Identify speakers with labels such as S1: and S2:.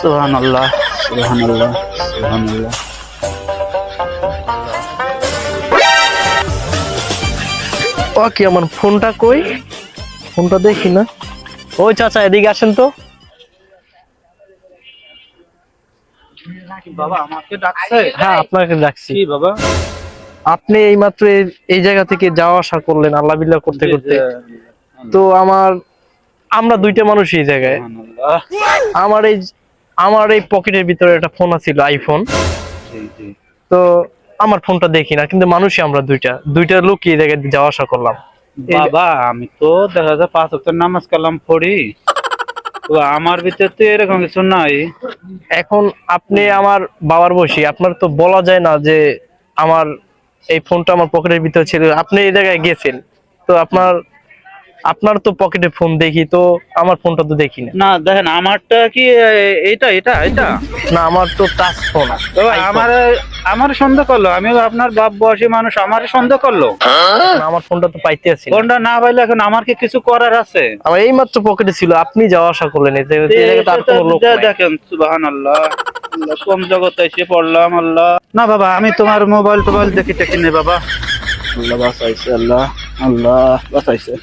S1: সুবহানাল্লাহ, সুবহানাল্লাহ, সুবহানাল্লাহ।
S2: ও কি আমার ফোনটা কই? ফোনটা দেখি না। ওই চাচা এদিকে আসেন তো।
S1: বাবা আমাকে ডাকছে?
S2: হ্যাঁ আপনাকে ডাকছি।
S1: কি বাবা?
S2: আপনি এইমাত্র এই জায়গা থেকে যাওয়া আসা করলেন আল্লাহ বিল্লাহ করতে
S1: জি,
S2: করতে।
S1: জি।
S2: তো আমরা দুইটা মানুষ এই জায়গায়।
S1: সুবহানাল্লাহ।
S2: আমার এই আমার এই পকেটের ভিতরে একটা ফোন ছিল আইফোন।
S1: জি, জি।
S2: তো আমার ফোনটা দেখি না, কিন্তু মানুষই আমরা দুইটা লোক এই জায়গায় যাওয়া আসা করলাম।
S1: বাবা আমি তো দেখা যায় 5 ওয়াক্ত নামাজ কালাম পড়ি, তো আমার ভিতরে তো এরকম কিছু নাই।
S2: এখন আপনি আমার বাবার বয়সী, আপনার তো বলা যায় না যে আমার এই ফোনটা আমার পকেটের ভিতরে ছিল। আপনি এই জায়গায় গেছেন, তো আপনার তো পকেটে ফোন দেখি, তো আমার ফোনটা তো দেখি না।
S1: না দেখেন আমারটা কি এটা
S2: না, আমার তো টাচ ফোন।
S1: বাবা আমার সন্দেহ করলো, আমি আপনার বাপ বয়সী মানুষ, আমার সন্দেহ করলো।
S2: আমার ফোনটা তো পাইতে আছি না।
S1: কোনটা না পাইলে এখন আমার কি কিছু করার আছে?
S2: আমার এই মাত্র পকেটে ছিল, আপনি যাওয়া আসা করলেন, এই জায়গায় তো আর কোনো লোক নাই।
S1: দেখেন সুবহানাল্লাহ, আল্লাহ, কোন জগতে এসে পড়লাম আল্লাহ। না বাবা আমি তোমার মোবাইল টোবাইল দেখি টেকি নেই বাবা। আল্লাহ বাঁচাইছে, আল্লাহ আল্লাহ বাঁচাইছে।